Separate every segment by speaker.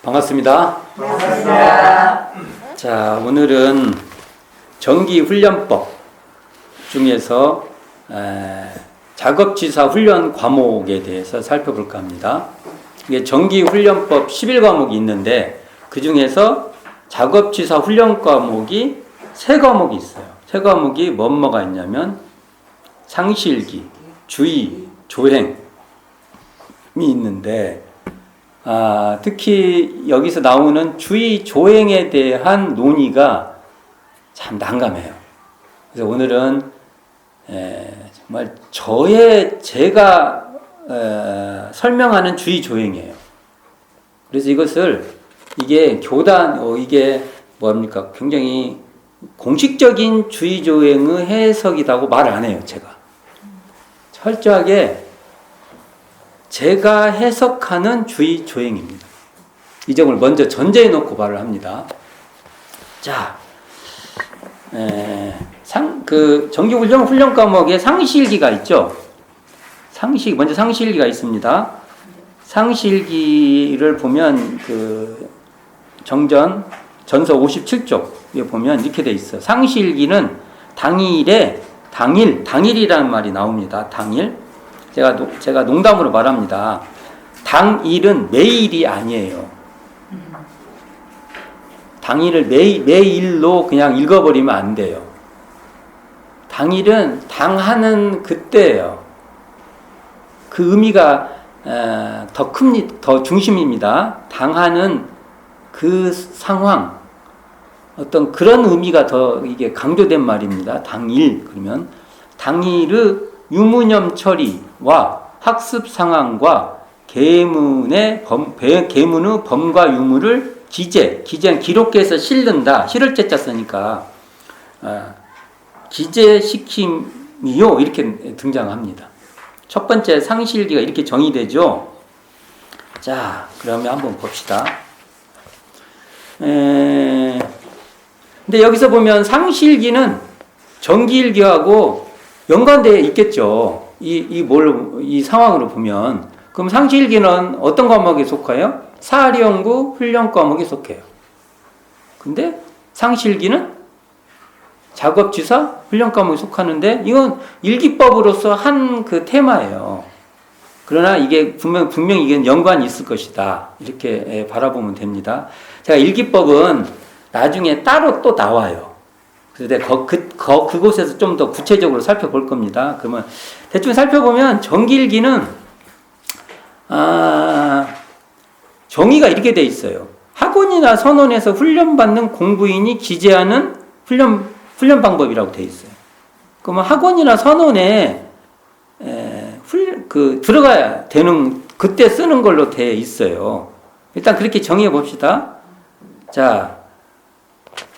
Speaker 1: 반갑습니다.
Speaker 2: 반갑습니다.
Speaker 1: 자, 오늘은 정기훈련법 중에서 작업지사 훈련 과목에 대해서 살펴볼까 합니다. 이게 정기훈련법 11과목이 있는데 그 중에서 작업지사 훈련 과목이 3과목이 있어요. 3과목이 뭐가 있냐면 상실기, 주의, 조행이 있는데 특히 여기서 나오는 주의, 조행에 대한 논의가 참 난감해요. 그래서 오늘은 정말 제가 설명하는 주의, 조행이에요. 그래서 이게 이게 뭡니까? 굉장히 공식적인 주의, 조행의 해석이라고 말을 안 해요, 제가. 철저하게 제가 해석하는 주의, 조행입니다. 이 점을 먼저 전제해 놓고 말을 합니다. 자, 정기훈련 훈련 과목에 상실기가 있죠. 먼저 상실기가 있습니다. 상실기를 보면 전서 57쪽에 보면 이렇게 돼 있어. 상실기는 당일이라는 말이 나옵니다. 당일. 제가 농담으로 말합니다. 당일은 매일이 아니에요. 당일을 매일로 그냥 읽어버리면 안 돼요. 당일은 당하는 그때예요. 그 의미가 더 중심입니다. 당하는 그 상황, 어떤 그런 의미가 더 이게 강조된 말입니다. 당일 그러면 당일의 유무념 처리와 학습 상황과 계문의 범과 유무를 기재는 기록해서 실을 제자 쓰니까 기재시킴이요 이렇게 등장합니다. 첫 번째 상실기가 이렇게 정의되죠. 자, 그러면 한번 봅시다. 근데 여기서 보면 상실기는 정기일기하고 연관되어 있겠죠. 이 상황으로 보면. 그럼 상실기는 어떤 과목에 속해요? 사령구 훈련 과목에 속해요. 근데 상실기는 작업지사 훈련 과목에 속하는데 이건 일기법으로서 한 그 테마예요. 그러나 이게 분명히 이게 연관이 있을 것이다. 이렇게 바라보면 됩니다. 제가 일기법은 나중에 따로 또 나와요. 그래서 그곳에서 좀 더 구체적으로 살펴볼 겁니다. 그러면 대충 살펴보면 정기일기는 정의가 이렇게 돼 있어요. 학원이나 선원에서 훈련받는 공부인이 기재하는 훈련 방법이라고 돼 있어요. 그러면 학원이나 선원에 들어가야 되는 그때 쓰는 걸로 돼 있어요. 일단 그렇게 정의해 봅시다. 자,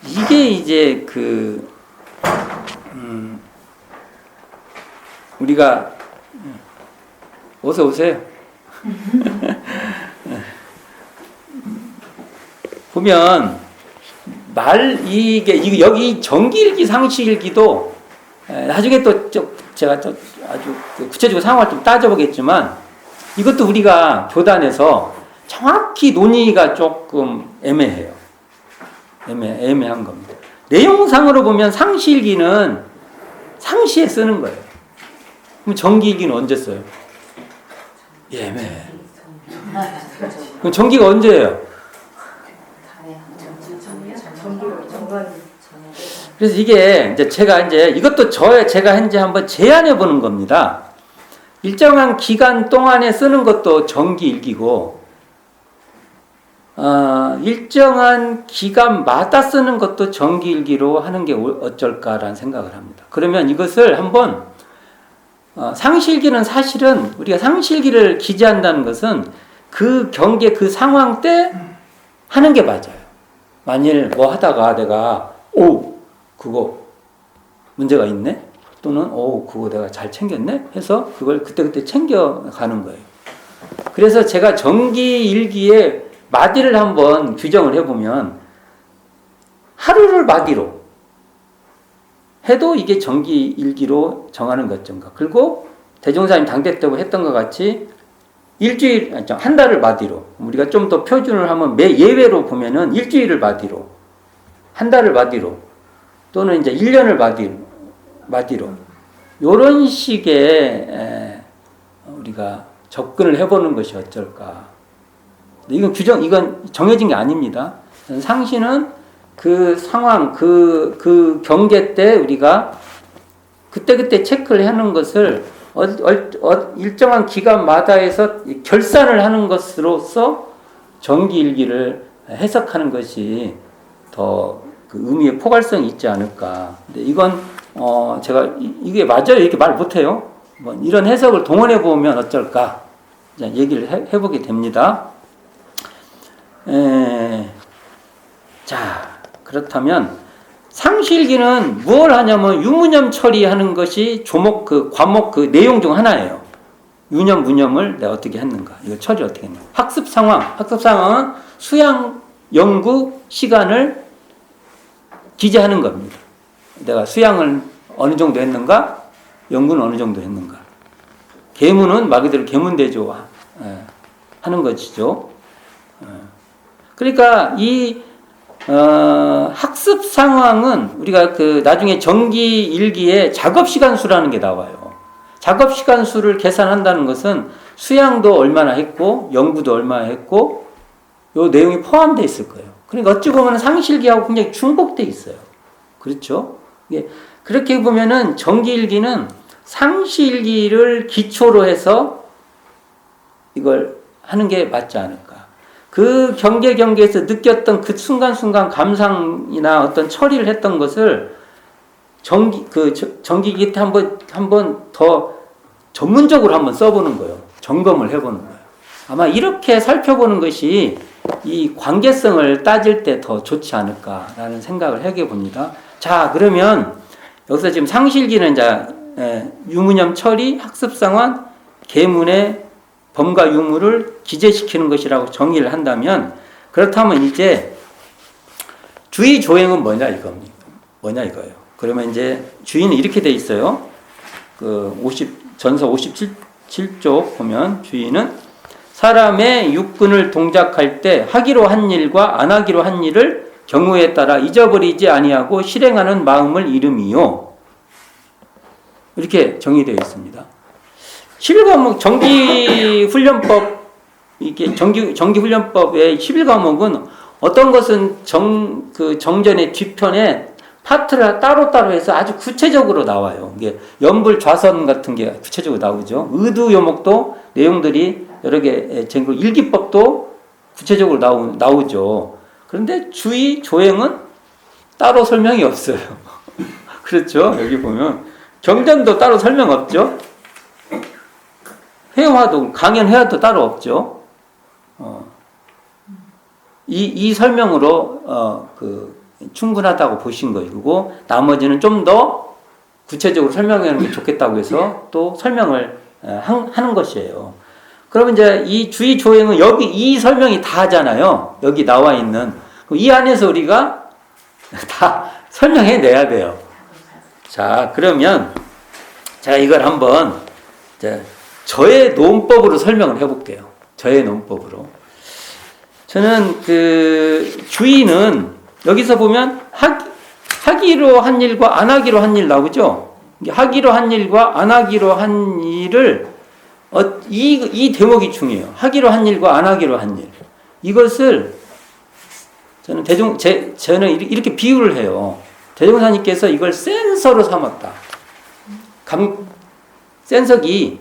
Speaker 1: 이게 이제 우리가 어서 오세요. 보면 여기 정기일기, 상실기도 나중에 또 제가 아주 구체적으로 상황을 좀 따져보겠지만 이것도 우리가 교단에서 정확히 논의가 조금 애매해요. 애매한 겁니다. 내용상으로 보면 상실기는 상시에 쓰는 거예요. 그럼 정기일기는 언제 써요? 애매해. 그럼 정기가 언제예요? 그래서 이게 제가 이것도 제가 현재 한번 제안해 보는 겁니다. 일정한 기간 동안에 쓰는 것도 정기일기고, 일정한 기간마다 쓰는 것도 정기일기로 하는 게 어쩔까라는 생각을 합니다. 그러면 이것을 한번 상실기는 사실은 우리가 상실기를 기재한다는 것은 그 경계 그 상황 때 하는 게 맞아요. 만일 뭐 하다가 내가 그거 문제가 있네? 또는 그거 내가 잘 챙겼네? 해서 그걸 그때그때 챙겨가는 거예요. 그래서 제가 정기일기의 마디를 한번 규정을 해보면 하루를 마디로 해도 이게 정기일기로 정하는 것인가. 그리고 대종사님 당대 때 했던 것 같이 한 달을 마디로, 우리가 좀 더 표준을 하면 예외로 보면은 일주일을 마디로, 한 달을 마디로, 또는 이제 1년을 마디로, 요런 식의 우리가 접근을 해보는 것이 어쩔까. 이건 이건 정해진 게 아닙니다. 상시는 그 상황, 그 경계 때 우리가 그때그때 체크를 하는 것을 일정한 기간마다 해서 결산을 하는 것으로서 정기일기를 해석하는 것이 더 그 의미의 포괄성이 있지 않을까. 근데 이건 제가 이게 맞아요 이렇게 말 못해요. 뭐 이런 해석을 동원해 보면 어쩔까 얘기를 해보게 됩니다. 자, 그렇다면 상시일기는 무엇을 하냐면 유무념 처리하는 것이 과목 그 내용 중 하나예요. 유념, 무념을 내가 어떻게 했는가, 이거 처리를 어떻게 했는가. 학습 상황은 수양 연구 시간을 기재하는 겁니다. 내가 수양을 어느 정도 했는가, 연구는 어느 정도 했는가. 계문은 말 그대로 계문대조 하는 것이죠. 그러니까 이 학습 상황은 우리가 나중에 정기 일기에 작업 시간 수라는 게 나와요. 작업 시간 수를 계산한다는 것은 수양도 얼마나 했고 연구도 얼마나 했고 요 내용이 포함되어 있을 거예요. 그러니까 어찌 보면 상시일기하고 굉장히 중복되어 있어요. 그렇죠? 그렇게 보면은 정기 일기는 상시일기를 기초로 해서 이걸 하는 게 맞지 않을까. 그 경계에서 느꼈던 그 순간순간 감상이나 어떤 처리를 했던 것을 정기기 때 한번 더 전문적으로 한번 써보는 거예요. 점검을 해보는 거예요. 아마 이렇게 살펴보는 것이 이 관계성을 따질 때 더 좋지 않을까라는 생각을 하게 봅니다. 자, 그러면 여기서 지금 상시일기는 유무념 처리, 학습 상황, 계문의 범과 유무를 기재시키는 것이라고 정의를 한다면, 그렇다면 이제 주의 조행은 뭐냐 이거예요. 그러면 이제 주의는 이렇게 돼 있어요. 전서 57쪽 보면 주의는 사람의 육근을 동작할 때 하기로 한 일과 안 하기로 한 일을 경우에 따라 잊어버리지 아니하고 실행하는 마음을 이름이요. 이렇게 정의되어 있습니다. 11과목 정기훈련법, 이게 정기훈련법의 11과목은 어떤 것은 정전의 뒤편에 파트를 따로따로 해서 아주 구체적으로 나와요. 이게 연불 좌선 같은 게 구체적으로 나오죠. 의두 요목도 내용들이 여러 개, 일기법도 구체적으로 나오죠. 그런데 주의 조행은 따로 설명이 없어요. 그렇죠? 여기 보면 경전도 따로 설명 없죠. 회화도, 강연 회화도 따로 없죠. 이 설명으로 충분하다고 보신 거이고, 나머지는 좀 더 구체적으로 설명하는 게 좋겠다고 해서 또 설명을 하는 것이에요. 그러면 이제 이 주의 조행은 여기 이 설명이 다 하잖아요. 여기 나와 있는. 이 안에서 우리가 다 설명해 내야 돼요. 자, 그러면 제가 이걸 한번 저의 논법으로 설명을 해볼게요. 저의 논법으로. 저는 주의는 여기서 보면 하기로 한 일과 안 하기로 한 일 나오죠. 하기로 한 일과 안 하기로 한 일을 이 대목이 중요해요. 하기로 한 일과 안 하기로 한 일. 이것을 저는 이렇게 비유를 해요. 대종사님께서 이걸 센서로 삼았다. 센서기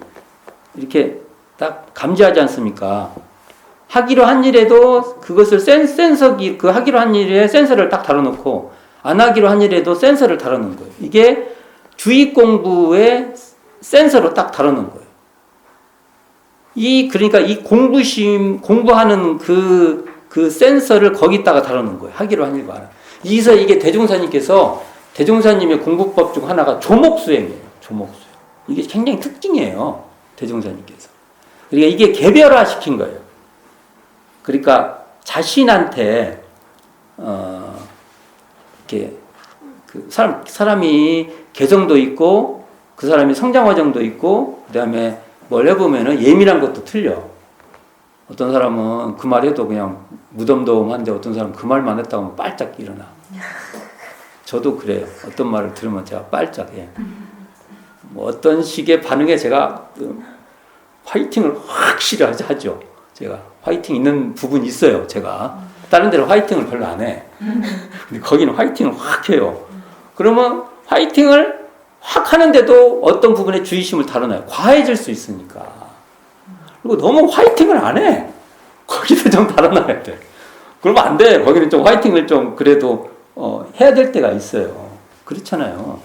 Speaker 1: 이렇게 딱 감지하지 않습니까? 하기로 한 일에도 그것을 센서기, 하기로 한 일에 센서를 딱 달아놓고 안 하기로 한 일에도 센서를 달아놓은 거예요. 이게 주의 공부의 센서로 딱 달아놓은 거예요. 그러니까 이 공부하는 그 센서를 거기다가 달아놓은 거예요. 하기로 한 일과 안 하기로. 여기서 이게 대종사님의 공부법 중 하나가 조목수행이에요. 조목수행. 이게 굉장히 특징이에요. 대종사님께서. 그러니까 이게 개별화 시킨 거예요. 그러니까 자신한테 이렇게 사람이 개성도 있고 그 사람이 성장 과정도 있고 그다음에 뭘 해보면은 예민한 것도 틀려. 어떤 사람은 그 말해도 그냥 무덤덤한데 어떤 사람은 그 말만 했다고 하면 빨짝 일어나. 저도 그래요. 어떤 말을 들으면 제가 빨짝 해. 뭐 어떤 식의 반응에 제가 화이팅을 확실히 하죠. 제가 화이팅 있는 부분이 있어요. 제가 다른 데는 화이팅을 별로 안 해. 근데 거기는 화이팅을 확 해요. 그러면 화이팅을 확 하는데도 어떤 부분에 주의심을 다뤄놔요. 과해질 수 있으니까. 그리고 너무 화이팅을 안 해. 거기도 좀 다뤄놔야 돼. 그러면 안 돼. 거기는 좀 화이팅을 좀 그래도 해야 될 때가 있어요. 그렇잖아요.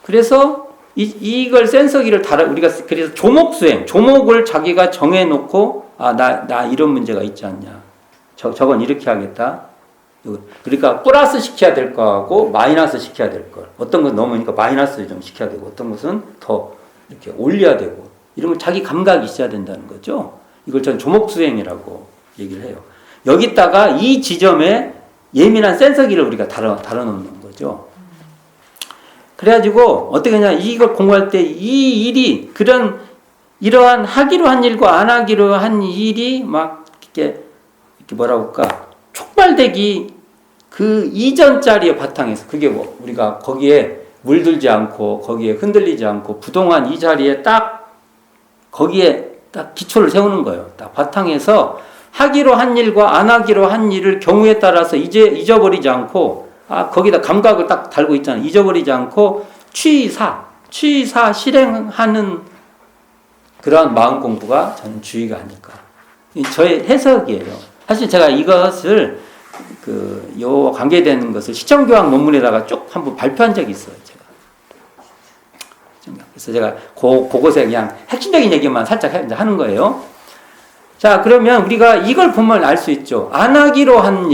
Speaker 1: 그래서 이걸 센서기를 우리가 그래서 조목을 자기가 정해놓고 나 이런 문제가 있지 않냐. 저건 이렇게 하겠다. 그러니까 플러스 시켜야 될 거하고 마이너스 시켜야 될 걸. 어떤 건 넘으니까 마이너스 좀 시켜야 되고 어떤 것은 더 이렇게 올려야 되고 이런 걸 자기 감각이 있어야 된다는 거죠. 이걸 저는 조목수행이라고 얘기를 해요. 여기다가 이 지점에 예민한 센서기를 우리가 다뤄놓는 거죠. 그래가지고 어떻게 하냐, 이걸 공부할 때 이 일이 이러한 하기로 한 일과 안 하기로 한 일이 막 이렇게 뭐라고 할까, 촉발되기 그 이전 자리의 바탕에서, 그게 뭐 우리가 거기에 물들지 않고 거기에 흔들리지 않고 부동한 이 자리에 거기에 딱 기초를 세우는 거예요. 딱 바탕에서 하기로 한 일과 안 하기로 한 일을 경우에 따라서 잊어버리지 않고, 거기다 감각을 딱 달고 있잖아요. 잊어버리지 않고 취사 실행하는 그러한 마음 공부가 저는 주의가 아닐까. 저의 해석이에요. 사실 제가 이것을 요 관계되는 것을 시청교학 논문에다가 쭉 한번 발표한 적이 있어요. 그래서 제가 그것에 그냥 핵심적인 얘기만 살짝 하는 거예요. 자, 그러면 우리가 이걸 보면 알 수 있죠. 안 하기로 한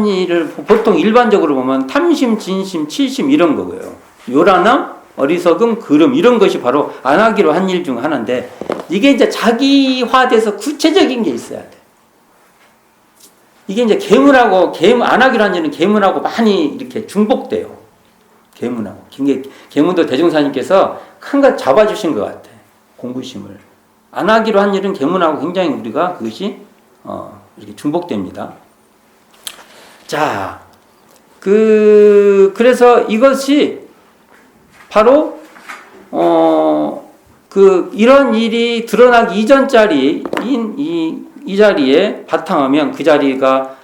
Speaker 1: 일을 보통 일반적으로 보면 탐심, 진심, 칠심 이런 거고요. 요란함, 어리석음, 그름 이런 것이 바로 안 하기로 한 일 중 하나인데, 이게 이제 자기화돼서 구체적인 게 있어야 돼. 이게 이제 안 하기로 한 일은 계문하고 많이 이렇게 중복돼요. 계문하고. 계문도 대종사님께서 큰 거 잡아주신 것 같아. 공부심을. 안 하기로 한 일은 계문하고 굉장히 우리가 그것이 이렇게 중복됩니다. 자, 그래서 이것이 바로 이런 일이 드러나기 이전 자리인 이 자리에 바탕하면 그 자리가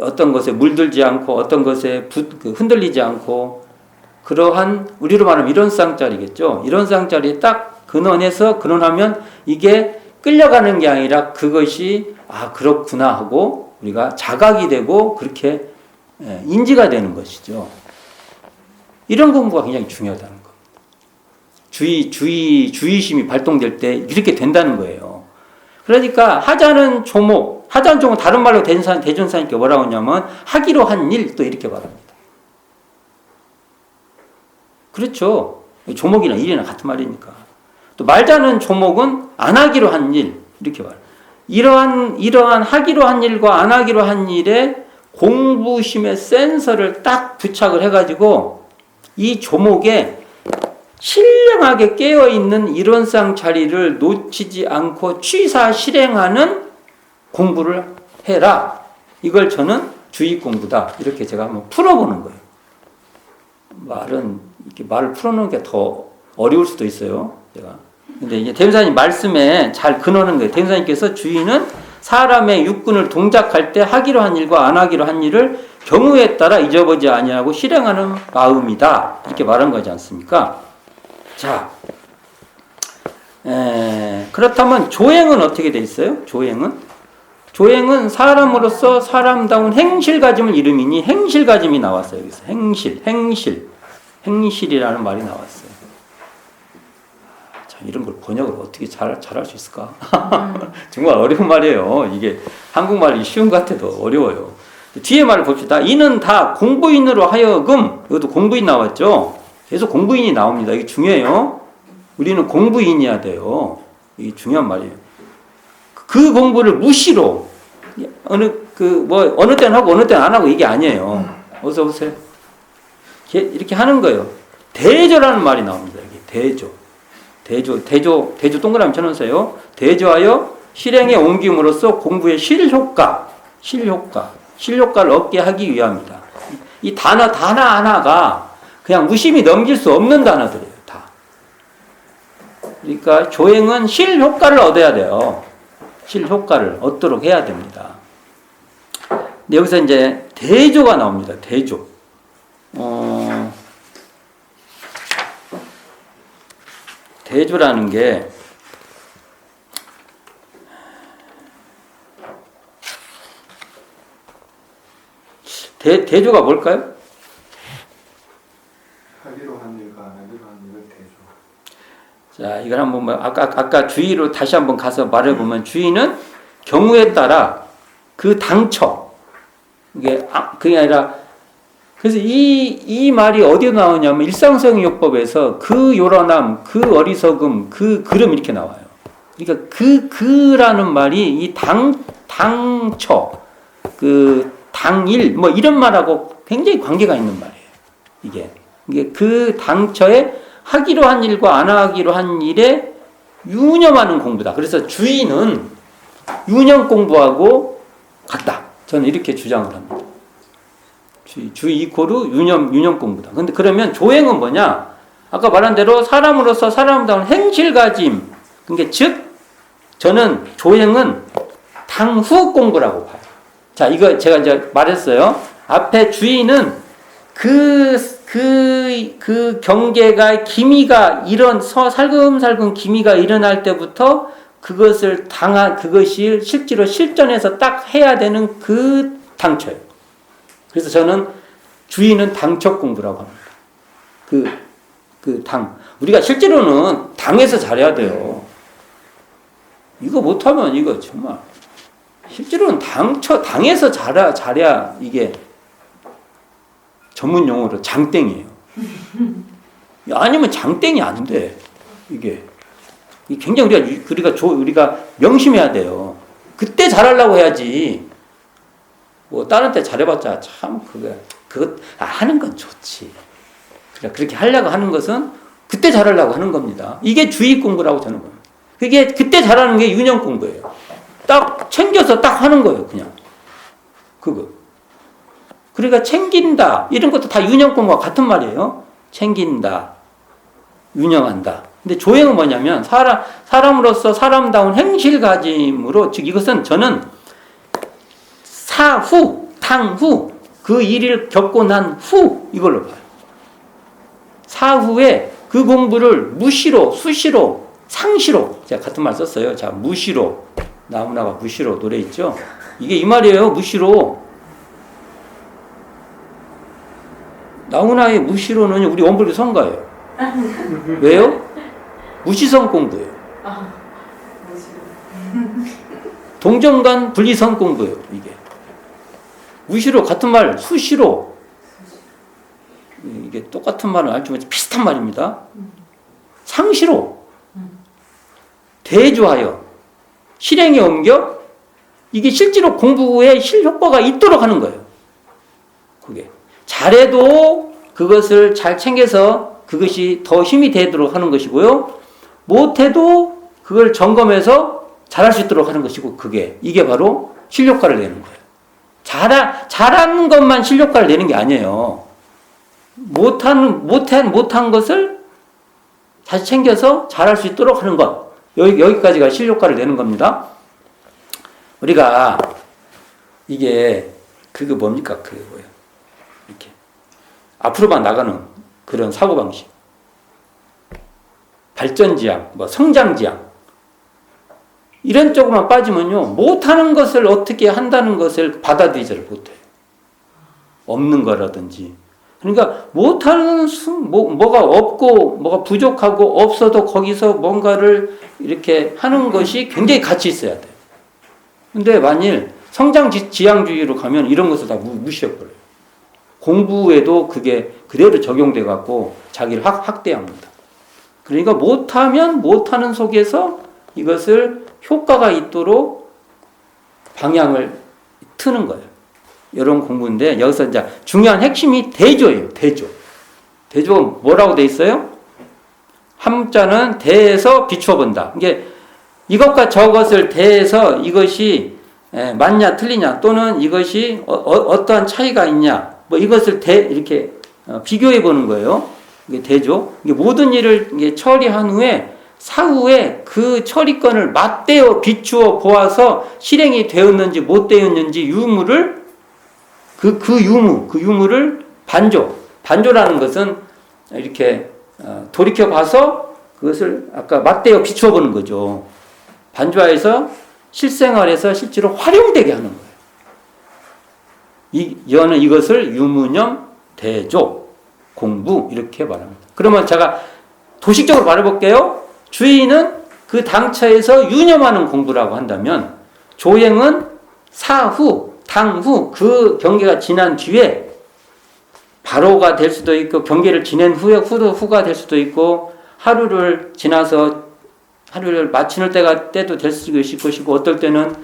Speaker 1: 어떤 것에 물들지 않고 어떤 것에 흔들리지 않고, 그러한 우리로 말하면 이론쌍자리겠죠. 이론쌍자리에 딱 근원하면 이게 끌려가는 게 아니라 그것이 그렇구나 하고 우리가 자각이 되고 그렇게 인지가 되는 것이죠. 이런 공부가 굉장히 중요하다는 겁니다. 주의심이 발동될 때 이렇게 된다는 거예요. 그러니까 하자는 조목 다른 말로 대전사님께 뭐라고 하냐면 하기로 한 일, 또 이렇게 말합니다. 그렇죠. 조목이나 일이나 같은 말이니까. 또 말자는 조목은 안 하기로 한 일, 이렇게 말해요. 이러한 하기로 한 일과 안 하기로 한 일에 공부심의 센서를 딱 부착을 해가지고 이 조목에 신령하게 깨어있는 이론상 자리를 놓치지 않고 취사 실행하는 공부를 해라. 이걸 저는 주의 공부다. 이렇게 제가 한번 풀어보는 거예요. 말을 풀어놓는 게 더 어려울 수도 있어요. 제가. 근데 이제 대문사님 말씀에 잘 근원한 거예요. 대문사님께서 주의는 사람의 육군을 동작할 때 하기로 한 일과 안 하기로 한 일을 경우에 따라 잊어버리지 아니하고 실행하는 마음이다. 이렇게 말한 거지 않습니까? 자, 그렇다면 조행은 어떻게 돼 있어요? 조행은 사람으로서 사람다운 행실가짐을 이름이니 행실가짐이 나왔어요. 여기서 행실이라는 말이 나왔어요. 자, 이런 걸 번역을 어떻게 잘할 수 있을까? 정말 어려운 말이에요. 이게 한국말이 쉬운 것 같아도 어려워요. 뒤에 말을 봅시다. 이는 다 공부인으로 하여금, 이것도 공부인 나왔죠? 계속 공부인이 나옵니다. 이게 중요해요. 우리는 공부인이어야 돼요. 이게 중요한 말이에요. 그 공부를 무시로 어느 때는 하고 어느 때는 안 하고 이게 아니에요. 어서 오세요. 이렇게 하는 거예요. 대조라는 말이 나옵니다. 여기 대조. 대조 동그라미 쳐놓으세요. 대조하여 실행에 옮김으로써 공부의 실효과를 얻게 하기 위함이다. 이 단어 하나가 그냥 무심히 넘길 수 없는 단어들이에요. 다. 그러니까 조행은 실효과를 얻어야 돼요. 실효과를 얻도록 해야 됩니다. 근데 여기서 이제 대조가 나옵니다. 대조. 대조라는 게 대조가 뭘까요?
Speaker 2: 하기로 한 일과 안 하기로 한 일을 대조.
Speaker 1: 자, 이걸 한번 아까 주의로 다시 한번 가서 말해보면 주의는 경우에 따라 그 당처 그게 아니라 그래서 이 말이 어디에 나오냐면 일상성의요법에서 그 요란함, 그 어리석음, 그 그름 이렇게 나와요. 그러니까 그라는 말이 이 당처, 그 당일 뭐 이런 말하고 굉장히 관계가 있는 말이에요. 이게 그 당처에 하기로 한 일과 안 하기로 한 일에 유념하는 공부다. 그래서 주의는 유념 공부하고 같다. 저는 이렇게 주장을 합니다. 주의 이코르 유념 공부다. 근데 그러면 조행은 뭐냐? 아까 말한 대로 사람으로서 사람다운 행실가짐. 그러니까 즉 저는 조행은 당후 공부라고 봐요. 자, 이거 제가 이제 말했어요. 앞에 주의는 그 경계가 기미가 살금살금 기미가 일어날 때부터 그것이 실제로 실전에서 딱 해야 되는 그 당처예요. 그래서 저는 주의는 당처 공부라고 합니다. 우리가 실제로는 당에서 잘해야 돼요. 이거 못하면 이거 정말 실제로는 당에서 잘해야 이게 전문 용어로 장땡이에요. 아니면 장땡이 안 돼. 이게 굉장히 우리가 명심해야 돼요. 그때 잘하려고 해야지. 뭐 다른 때 잘해봤자 참 그거 하는 건 좋지. 그러니까 그렇게 하려고 하는 것은 그때 잘하려고 하는 겁니다. 이게 주의 공부라고 저는 봅니다. 그게 그때 잘하는 게 유념 공부예요. 딱 챙겨서 딱 하는 거예요, 그냥. 그거. 그러니까 챙긴다 이런 것도 다 유념 공부와 같은 말이에요. 챙긴다, 유념한다. 근데 조행은 뭐냐면 사람으로서 사람다운 행실 가짐으로 즉 이것은 저는 당후 그 일을 겪고 난 후 이걸로 봐요. 사후에 그 공부를 무시로, 수시로, 상시로 제가 같은 말 썼어요. 자, 무시로 나훈아가 무시로 노래 있죠. 이게 이 말이에요. 무시로. 나훈아의 무시로는 우리 원불교 성가예요. 왜요? 무시성 공부예요. 동정간 분리성 공부예요. 이게 무시로 같은 말 수시로 이게 똑같은 말은 알지만 비슷한 말입니다. 상시로 대조하여 실행에 옮겨 이게 실제로 공부에 실효과가 있도록 하는 거예요. 그게 잘해도 그것을 잘 챙겨서 그것이 더 힘이 되도록 하는 것이고요. 못해도 그걸 점검해서 잘할 수 있도록 하는 것이고 이게 바로 실효과를 내는 거예요. 잘하는 것만 실효과를 내는 게 아니에요. 못한 것을 다시 챙겨서 잘할 수 있도록 하는 것. 여기까지가 실효과를 내는 겁니다. 우리가 이게 뭡니까? 이렇게 앞으로만 나가는 그런 사고방식. 발전지향, 성장지향. 이런 쪽으로만 빠지면요. 못하는 것을 어떻게 한다는 것을 받아들이지를 못해요. 없는 거라든지. 그러니까 못하는 뭐가 없고 뭐가 부족하고 없어도 거기서 뭔가를 이렇게 하는 것이 굉장히 가치 있어야 돼요. 근데 만일 성장지향주의로 가면 이런 것을 다 무시해버려요. 공부에도 그게 그대로 적용돼 갖고 자기를 확대합니다. 그러니까 못하면 못하는 속에서 이것을 효과가 있도록 방향을 트는 거예요. 이런 공부인데 여기서 이제 중요한 핵심이 대조예요. 대조가 뭐라고 돼 있어요? 함자는 대해서 비추어 본다. 이게 이것과 저것을 대해서 이것이 맞냐 틀리냐 또는 이것이 어떠한 차이가 있냐 뭐 이것을 이렇게 비교해 보는 거예요. 이게 대죠. 이게 모든 일을 이게 처리한 후에 사후에 그 처리권을 맞대어 비추어 보아서 실행이 되었는지 못 되었는지 유무를 그 유무를 반조라는 것은 이렇게 돌이켜 봐서 그것을 아까 맞대어 비추어 보는 거죠. 반조해서 실생활에서 실제로 활용되게 하는 거예요. 저는 이것을 유무념 대조 공부 이렇게 말합니다. 그러면 제가 도식적으로 말해볼게요. 주의는 그 당처에서 유념하는 공부라고 한다면 조행은 사후, 당후 그 경계가 지난 뒤에 바로가 될 수도 있고 경계를 지낸 후에 후가 될 수도 있고 하루를 지나서 하루를 마치는 때도 될 수도 있을 것이고 어떨 때는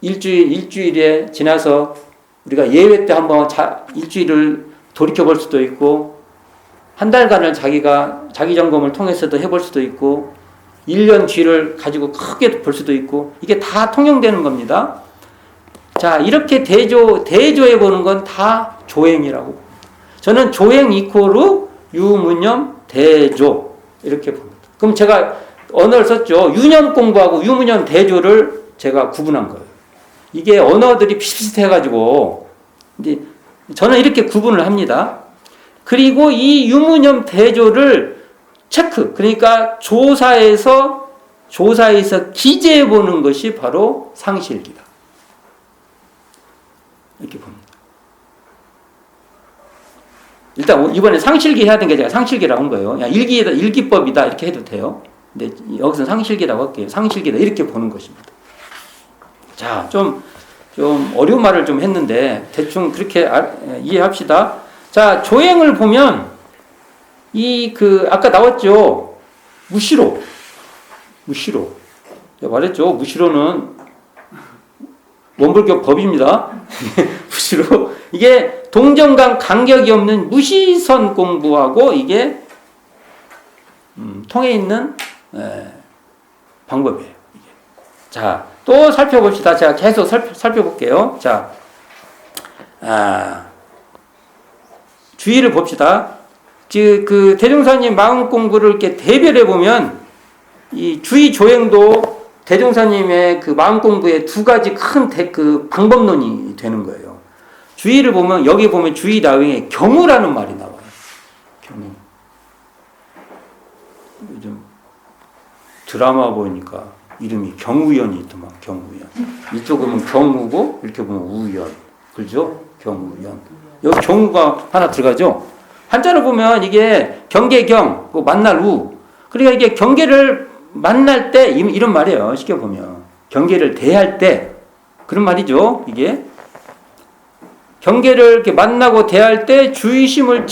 Speaker 1: 일주일에 지나서 우리가 예외 때 한번 일주일을 돌이켜 볼 수도 있고 한 달간을 자기 점검을 통해서도 해볼 수도 있고 1년 뒤를 가지고 크게 볼 수도 있고 이게 다 통용되는 겁니다. 자, 이렇게 대조해 보는 건 다 조행이라고. 저는 조행 이코르 유무념 대조 이렇게 봅니다. 그럼 제가 언어를 썼죠. 유념 공부하고 유무념 대조를 제가 구분한 거예요. 이게 언어들이 비슷비슷해가지고 이제 저는 이렇게 구분을 합니다. 그리고 이 유무념 대조를 체크, 그러니까 조사에서 기재해 보는 것이 바로 상실기다. 이렇게 봅니다. 일단 이번에 상실기 해야 되는 게 제가 상실기라고 한 거예요. 그냥 일기법이다 이렇게 해도 돼요. 근데 여기서 상실기라고 할게요. 상실기다 이렇게 보는 것입니다. 자, 좀 어려운 말을 좀 했는데 대충 그렇게 이해합시다. 자, 조행을 보면 아까 나왔죠. 무시로. 제가 말했죠. 무시로는 원불교 법입니다. 무시로. 이게 동정강 간격이 없는 무시선 공부하고 이게 통해 있는 방법이에요. 이게. 자, 또 살펴봅시다. 제가 계속 살펴볼게요. 자, 주의를 봅시다. 그 대종사님 마음 공부를 이렇게 대별해 보면 이 주의 조행도 대종사님의 그 마음 공부의 두 가지 큰 그 방법론이 되는 거예요. 주의를 보면 여기 보면 주의 나중에 경우라는 말이 나와요. 경우. 요즘 드라마 보니까 이름이 경우연이 있더만 경우연. 이쪽 보면 경우고 이렇게 보면 우연. 그죠? 경우연. 여기 경우가 하나 들어가죠. 한자로 보면 이게 경계경, 만날 우. 그러니까 이게 경계를 만날 때 이런 말이에요. 쉽게 보면 경계를 대할 때 그런 말이죠. 이게 경계를 이렇게 만나고 대할 때 주의심을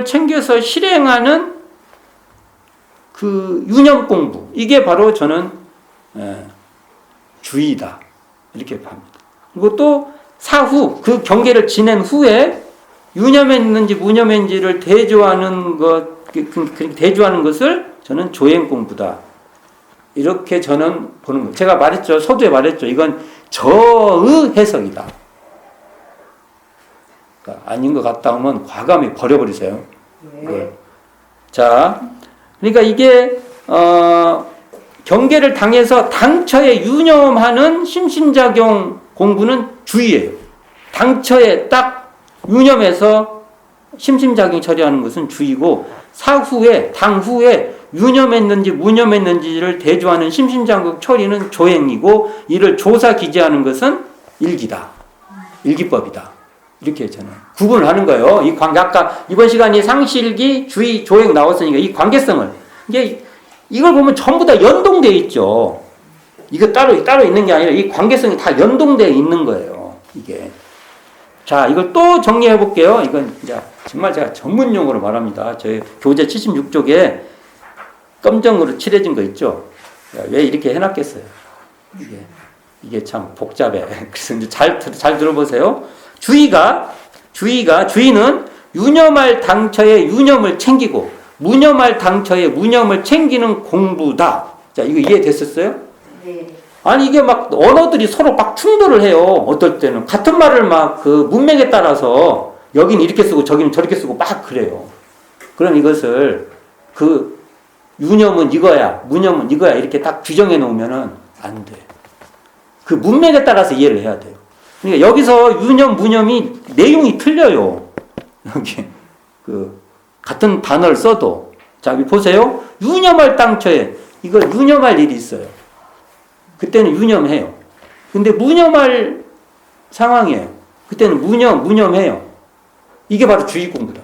Speaker 1: 챙겨서 실행하는 그 유념 공부. 이게 바로 저는 주의다 이렇게 봅니다. 그리고 또 사후 그 경계를 지낸 후에 유념했는지 무념했는지를 대조하는 것을 저는 조행 공부다. 이렇게 저는 보는 거예요. 제가 말했죠. 서두에 말했죠. 이건 저의 해석이다. 그러니까 아닌 것 같다 하면 과감히 버려버리세요. 네. 자, 그러니까 이게 경계를 당해서 당처에 유념하는 심신작용 공부는 주의예요. 당처에 딱 유념해서 심심작용 처리하는 것은 주의고 사후에 당후에 유념했는지 무념했는지를 대조하는 심심작용 처리는 조행이고 이를 조사 기재하는 것은 일기다. 일기법이다. 이렇게 저는 구분을 하는 거예요. 이 관계 아까 이번 시간에 상실기, 주의, 조행 나왔으니까 이 관계성을 이걸 보면 전부 다 연동되어 있죠. 이거 따로 있는 게 아니라 이 관계성이 다 연동되어 있는 거예요. 이게. 자, 이걸 또 정리해 볼게요. 이건 이제 정말 제가 전문 용어로 말합니다. 저희 교재 76쪽에 검정으로 칠해진 거 있죠. 왜 이렇게 해놨겠어요? 이게 참 복잡해. 그래서 이제 잘 들어보세요. 주의는 유념할 당처의 유념을 챙기고 무념할 당처에 무념을 챙기는 공부다. 자, 이거 이해됐었어요?
Speaker 3: 네.
Speaker 1: 아니 이게 막 언어들이 서로 막 충돌을 해요. 어떨 때는 같은 말을 막 그 문맥에 따라서 여기는 이렇게 쓰고 저기는 저렇게 쓰고 막 그래요. 그럼 이것을 그 유념은 이거야, 무념은 이거야 이렇게 딱 규정해 놓으면은 안 돼. 그 문맥에 따라서 이해를 해야 돼요. 그러니까 여기서 유념, 무념이 내용이 틀려요. 여기 그 같은 단어를 써도 자 여기 보세요. 유념할 당초에 이거 유념할 일이 있어요. 그때는 유념해요. 근데 무념할 상황이에요. 그때는 무념해요. 이게 바로 주의 공부다.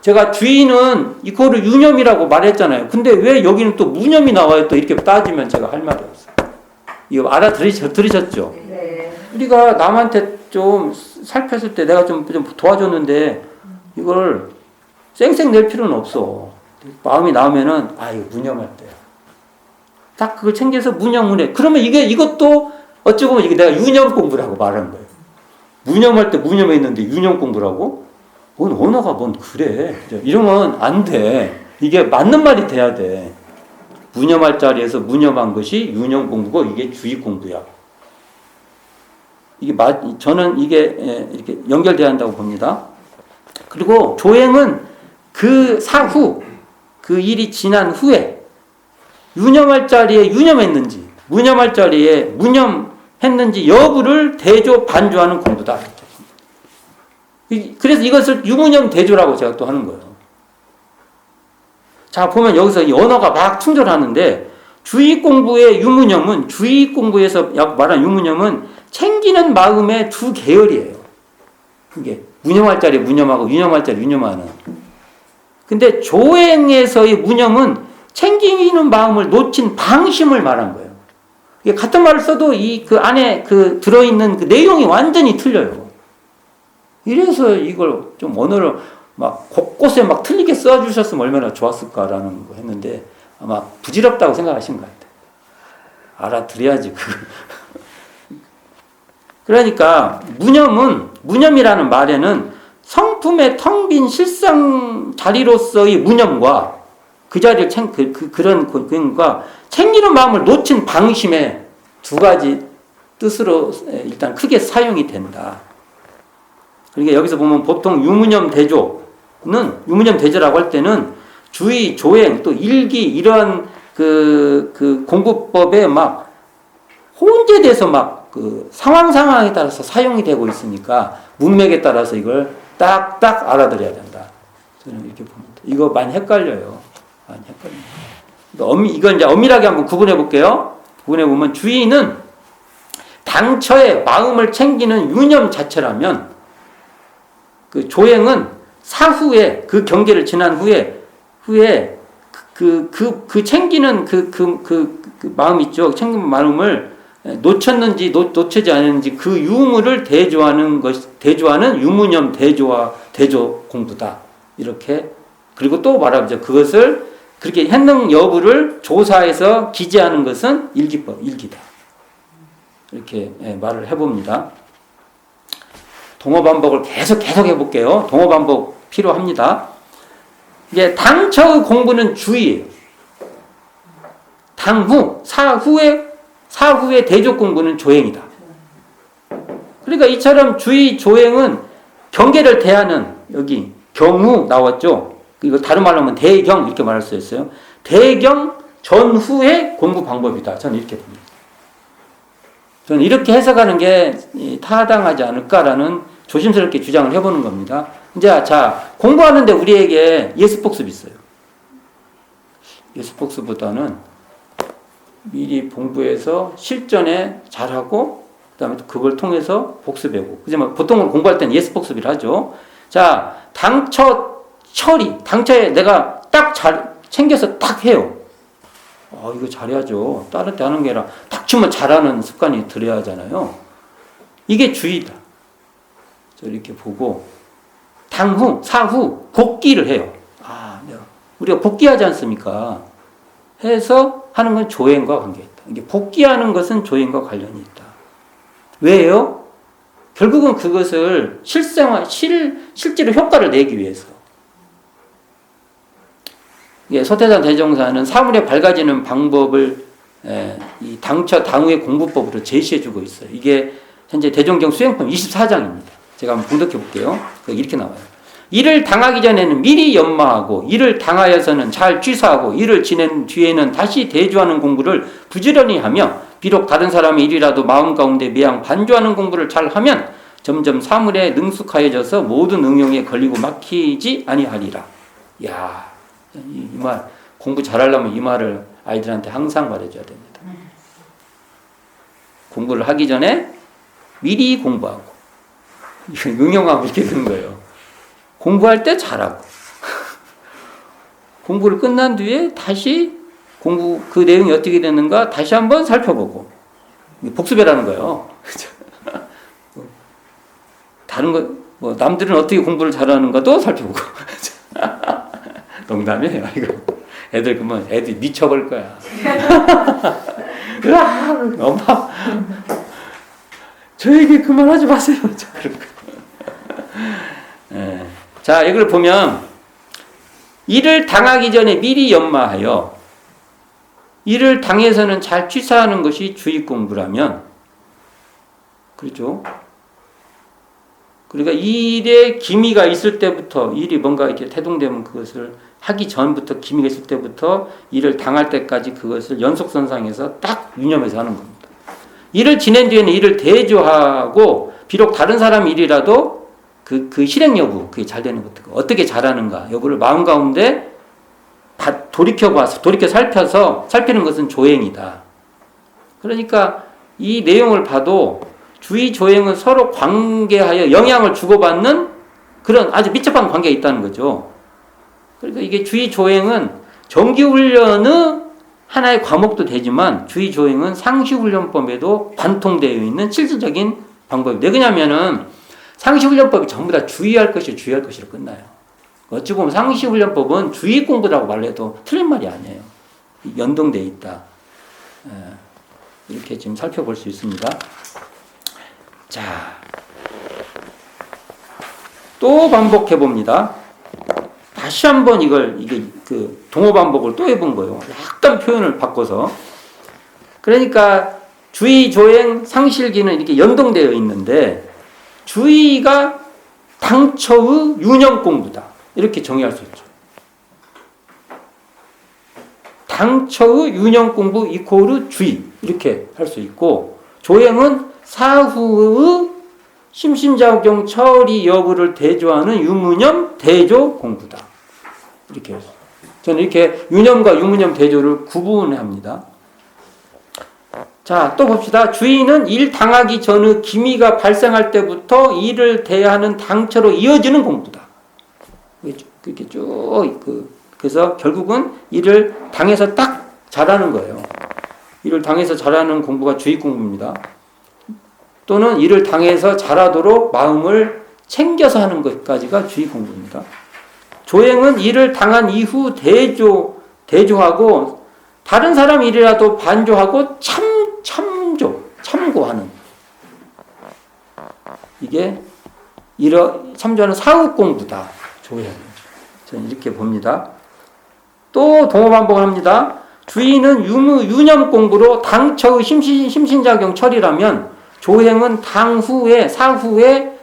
Speaker 1: 제가 주의는 이거를 유념이라고 말했잖아요. 근데 왜 여기는 또 무념이 나와요? 또 이렇게 따지면 제가 할 말이 없어요. 이거 들으셨죠?
Speaker 3: 네.
Speaker 1: 우리가 남한테 좀 살폈을 때 내가 좀 도와줬는데 이걸 쌩쌩 낼 필요는 없어. 마음이 나오면은 이거 무념할 때야. 딱 그걸 챙겨서 무념문해. 그러면 이것도 어찌 보면 이게 내가 유념 공부라고 말하는 거예요. 무념할 때 무념해 있는데 유념 공부라고? 뭔 언어가 뭔 그래. 이러면 안 돼. 이게 맞는 말이 돼야 돼. 무념할 자리에서 무념한 것이 유념 공부고 이게 주의 공부야. 저는 이게 이렇게 연결돼야 한다고 봅니다. 그리고 조행은 그 사후, 그 일이 지난 후에 유념할 자리에 유념했는지, 무념할 자리에 무념했는지 여부를 대조 반조하는 공부다. 그래서 이것을 유무념 대조라고 제가 또 하는 거예요. 자, 보면 여기서 이 언어가 막 충돌하는데 주의 공부의 유무념은 주의 공부에서 말한 유무념은 챙기는 마음의 두 계열이에요. 그게 무념할 자리에 무념하고 유념할 자리에 유념하는. 근데 조행에서의 무념은 챙기는 마음을 놓친 방심을 말한 거예요. 이게 같은 말을 써도 그 안에 그 들어있는 그 내용이 완전히 틀려요. 이래서 이걸 좀 언어를 막 곳곳에 막 틀리게 써주셨으면 얼마나 좋았을까라는 거 했는데 아마 부질없다고 생각하신 것 같아요. 알아들어야지. 그러니까 무념이라는 말에는 성품의 텅 빈 실상 자리로서의 무념과 그 자리를 그런 그과 챙기는 마음을 놓친 방심의 두 가지 뜻으로 일단 크게 사용이 된다. 그러니까 여기서 보면 보통 유무념 대조라고 할 때는 주의, 조행, 또 일기 이런 그 공부법에 막 혼재돼서 막 그 상황에 따라서 사용이 되고 있으니까 문맥에 따라서 이걸 딱딱 알아들어야 된다. 저는 이렇게 봅니다. 이거 많이 헷갈려요. 이건 이제 엄밀하게 한번 구분해 볼게요. 구분해 보면 주의는 당처에 마음을 챙기는 유념 자체라면 그 조행은 사후에 그 경계를 지난 후에 그 챙기는 그 마음 있죠. 챙기는 마음을 놓쳤는지 놓치지 않았는지 그 유무를 대조하는 유무념 대조 공부다. 이렇게 그리고 또 말하죠. 그것을 그렇게 했는 여부를 조사해서 기재하는 것은 일기다. 이렇게 말을 해봅니다. 동어 반복을 계속 해볼게요. 동어 반복 필요합니다. 이제 당처의 공부는 주의예요. 당후, 사후의 대조 공부는 조행이다. 그러니까 이처럼 주의, 조행은 경계를 대하는 여기 경후 나왔죠. 이거 다른 말로 하면 대경 이렇게 말할 수 있어요. 대경 전후의 공부 방법이다. 저는 이렇게 봅니다. 저는 이렇게 해석하는 게 타당하지 않을까라는 조심스럽게 주장을 해보는 겁니다. 이제 자 공부하는데 우리에게 예습복습이 있어요. 예습복습보다는 미리 공부해서 실전에 잘하고 그다음에 그걸 통해서 복습하고. 그지만 보통은 공부할 때는 예습복습을 하죠. 자 당처에 내가 딱 잘 챙겨서 딱 해요. 이거 잘해야죠. 다른 때 하는 게 아니라 딱 치면 잘하는 습관이 들어야 하잖아요. 이게 주의다. 저 이렇게 보고 당후, 사후 복기를 해요. 우리가 복기하지 않습니까? 해서 하는 건 조행과 관계있다. 이게 복기하는 것은 조행과 관련이 있다. 왜요? 결국은 그것을 실제로 효과를 내기 위해서. 이게 소태산 대종사는 사물에 밝아지는 방법을 이 당후의 공부법으로 제시해주고 있어요. 이게 현재 대종경 수행품 24장입니다. 제가 한번 분석해 볼게요. 이렇게 나와요. 이를 당하기 전에는 미리 연마하고 이를 당하여서는 잘 취사하고 이를 지낸 뒤에는 다시 대조하는 공부를 부지런히 하며 비록 다른 사람의 일이라도 마음 가운데 매양 반조하는 공부를 잘 하면 점점 사물에 능숙하여져서 모든 응용에 걸리고 막히지 아니하리라. 이야, 이 말 공부 잘하려면 이 말을 아이들한테 항상 말해줘야 됩니다. 공부를 하기 전에 미리 공부하고 응용하고 이렇게 되는 거예요. 공부할 때 잘하고 공부를 끝난 뒤에 다시 공부 그 내용이 어떻게 되는가 다시 한번 살펴보고 복습이라는 거예요. 다른 거 뭐 남들은 어떻게 공부를 잘하는가도 살펴보고 농담이에요. 이거 애들 그러면 애들 미쳐버릴 거야. 엄마 저 얘기 그만하지 마세요. 그런 거. 자, 이걸 보면 이를 당하기 전에 미리 연마하여 이를 당해서는 잘 취사하는 것이 주의 공부라면, 그렇죠? 그러니까 일에 기미가 있을 때부터, 일이 뭔가 이렇게 태동되면 그것을 하기 전부터 기미가 있을 때부터 일을 당할 때까지 그것을 연속선상에서 딱 유념해서 하는 겁니다. 일을 지낸 뒤에는 일을 대조하고 비록 다른 사람 일이라도 그 실행 여부, 그게 잘 되는 것들, 어떻게 잘하는가 여부를 마음 가운데 돌이켜봐서, 돌이켜 살피는 것은 조행이다. 그러니까 이 내용을 봐도 주의 조행은 서로 관계하여 영향을 주고받는 그런 아주 밀접한 관계가 있다는 거죠. 그러니까 이게 주의 조행은 정기훈련의 하나의 과목도 되지만 주의 조행은 상시훈련법에도 관통되어 있는 실질적인 방법이에요. 왜 그러냐면은 상시훈련법이 전부 다 주의할 것이로 끝나요. 어찌 보면 상시훈련법은 주의 공부라고 말해도 틀린 말이 아니에요. 연동되어 있다. 이렇게 지금 살펴볼 수 있습니다. 자, 또 반복해 봅니다. 다시 한번 이게 그 동호 반복을 또 해본 거예요. 약간 표현을 바꿔서. 그러니까 주의, 조행, 상실기는 이렇게 연동되어 있는데 주의가 당초의 유념 공부다. 이렇게 정의할 수 있죠. 당초의 유념 공부 이코르 주의 이렇게 할 수 있고, 조행은 사후의 심신작용 처리 여부를 대조하는 유무념 대조 공부다. 이렇게 해서 저는 이렇게 유념과 유무념 대조를 구분합니다. 자, 또 봅시다. 주의는 일 당하기 전의 기미가 발생할 때부터 일을 대하는 당처로 이어지는 공부다. 그렇게 쭉 그래서 결국은 일을 당해서 딱 잘하는 거예요. 일을 당해서 잘하는 공부가 주의 공부입니다. 또는 일을 당해서 잘하도록 마음을 챙겨서 하는 것까지가 주의 공부입니다. 조행은 일을 당한 이후 대조하고 다른 사람 일이라도 반조하고 참고하는, 이게 참조하는 사후 공부다. 조행. 저는 이렇게 봅니다. 또 동호 반복을 합니다. 주의는 유념 공부로 당처의 심신작용 처리라면 조행은 사후의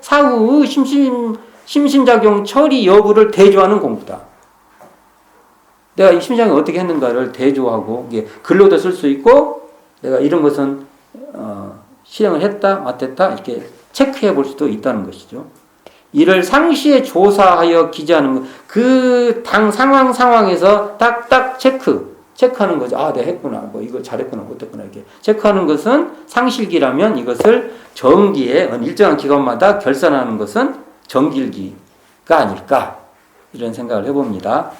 Speaker 1: 심신작용 처리 여부를 대조하는 공부다. 내가 이 심신작용을 어떻게 했는가를 대조하고, 이게 글로도 쓸 수 있고, 내가 이런 것은 실행을 했다, 맞댔다, 이렇게 체크해 볼 수도 있다는 것이죠. 이를 상시에 조사하여 기재하는 것, 그 상황에서 딱딱 체크하는 거죠. 아, 내가 했구나. 뭐 이거 잘했구나. 못했구나. 이렇게 체크하는 것은 상실기라면 이것을 정기에 일정한 기간마다 결산하는 것은 정기일기가 아닐까. 이런 생각을 해봅니다.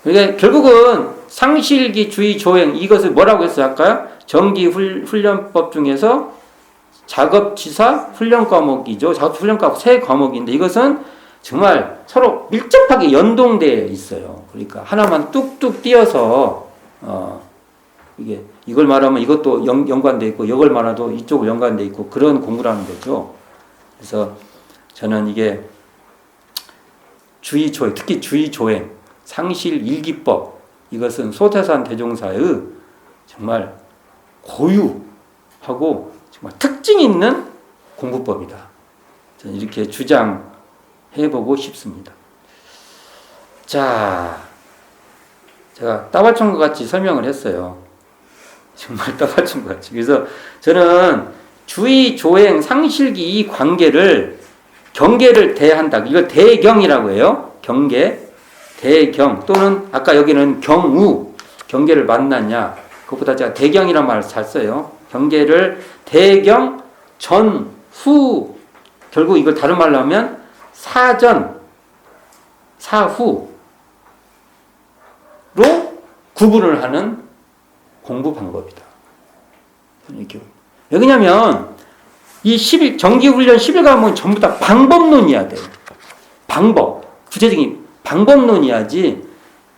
Speaker 1: 그러니까 결국은 상실기, 주의, 조행, 이것을 뭐라고 했어요? 아까 정기 훈련법 중에서 작업지사 훈련 과목이죠. 작업훈련 과목 세 과목인데 이것은 정말 서로 밀접하게 연동되어 있어요. 그러니까 하나만 뚝뚝 띄어서 이걸 말하면 이것도 연관되어 있고, 이걸 말해도 이쪽을 연관되어 있고, 그런 공부라는 거죠. 그래서 저는 이게 주의조행, 특히 주의조행, 상실일기법, 이것은 소태산 대종사의 정말 고유하고 정말 특징 있는 공부법이다. 저는 이렇게 주장해보고 싶습니다. 자, 제가 따발총과 같이 설명을 했어요. 정말 따발총과 같이. 그래서 저는 주의, 조행, 상실기 이 관계를 경계를 대한다. 이걸 대경이라고 해요. 경계, 대경 또는 아까 여기는 경우, 경계를 만났냐. 그것보다 제가 대경이란 말을 잘 써요. 경계를 대경, 전, 후, 결국 이걸 다른 말로 하면 사전, 사후로 구분을 하는 공부 방법이다. 이렇게. 왜냐면 이 정기훈련 10일간은 전부 다 방법론이어야 돼요. 방법. 구체적인 방법론이야지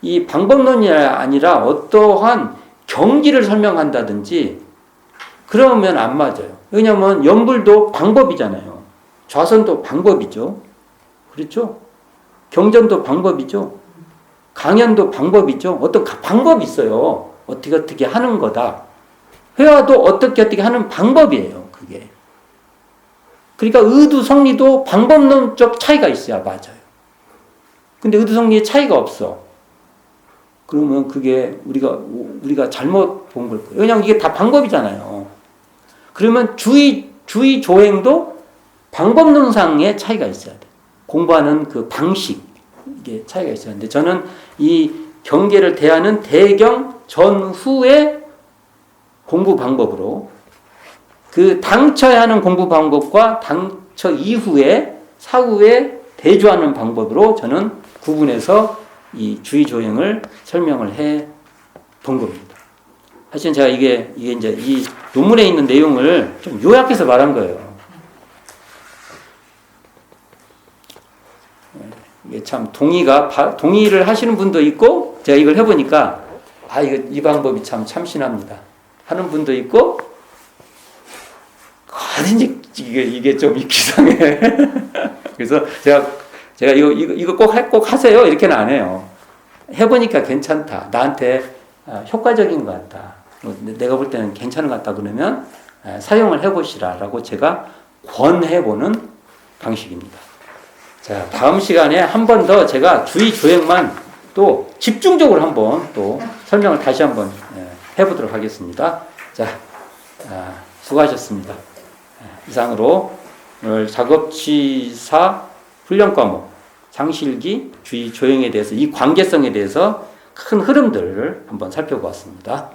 Speaker 1: 이 방법론이 아니라 어떠한 경기를 설명한다든지 그러면 안 맞아요. 왜냐면 연불도 방법이잖아요. 좌선도 방법이죠. 그렇죠? 경전도 방법이죠. 강연도 방법이죠. 어떤 방법이 있어요. 어떻게 하는 거다. 회화도 어떻게 하는 방법이에요. 그게. 그러니까 의도 성리도 방법론적 차이가 있어야 맞아요. 근데 의도 성리의 차이가 없어. 그러면 그게 우리가 잘못 본 걸 거예요. 왜냐하면 이게 다 방법이잖아요. 그러면 주의 조행도 방법론상의 차이가 있어야 돼. 공부하는 그 방식, 이게 차이가 있어야 하는데 저는 이 경계를 대하는 대경 전후의 공부 방법으로 그 당처에 하는 공부 방법과 당처 이후에 사후에 대조하는 방법으로 저는 구분해서 이 주의 조행을 설명을 해 본 겁니다. 사실은 제가 이게 이제 이 논문에 있는 내용을 좀 요약해서 말한 거예요. 이게 참 동의를 하시는 분도 있고 제가 이걸 해보니까 이 방법이 참 참신합니다 하는 분도 있고 어딘지 이게 좀 이상해. 그래서 제가 이거 꼭 하세요 이렇게는 안 해요. 해보니까 괜찮다. 나한테 효과적인 것 같다. 내가 볼 때는 괜찮은 것 같다 그러면 사용을 해보시라라고 제가 권해보는 방식입니다. 자, 다음 시간에 한 번 더 제가 주의 조행만 또 집중적으로 한번 또 설명을 다시 한번 해보도록 하겠습니다. 자, 수고하셨습니다. 이상으로 오늘 작업치사 훈련 과목 상실기 주의 조행에 대해서 이 관계성에 대해서 큰 흐름들을 한번 살펴보았습니다.